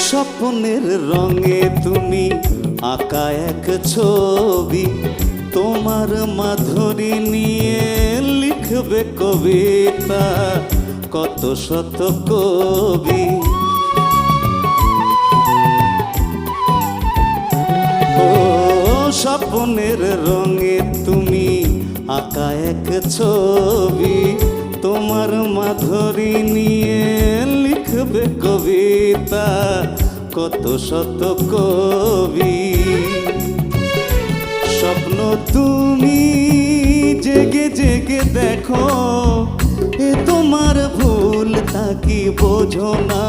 স্বপ্নের রঙে তুমি আঁকা এক ছবি, তোমার মাধুরী নিয়ে লিখবে কবিতা কত শত কবি। ও স্বপ্নের রঙে তুমি আঁকা এক ছবি, তোমার মাধুরী নিয়ে লিখবে কবিতা কত শত কবি। স্বপ্ন তুমি জেগে জেগে দেখো, এ তোমার ভুল তা কি বোঝো না?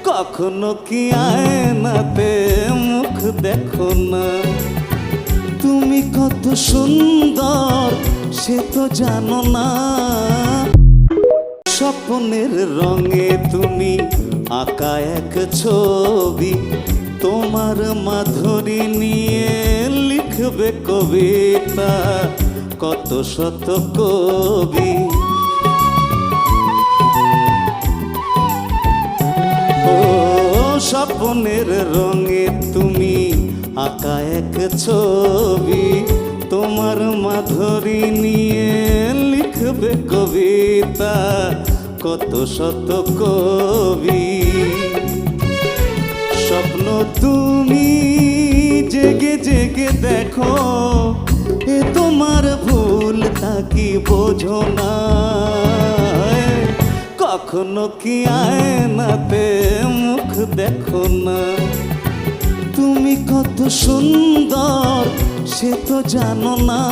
কখনো কি আয়নাতে মুখ দেখো না? তুমি কত সুন্দর সে তো জানো না। স্বপ্নের রঙে তুমি আঁকা এক ছবি, তোমার মাধুরী নিয়ে লিখবে কবিতা কত শত কবি। ও স্বপ্নের রঙে তুমি আঁকা এক ছবি, তোমার মাধুরী নিয়ে লিখবে কবিতা কত শত কবি। স্বপ্ন তুমি জেগে জেগে দেখো, এ তোমার ভুল তা কি বোঝো না? কখনো কি আয়নাতে মুখ দেখো না? তুমি কত সুন্দর সে তো জানো না?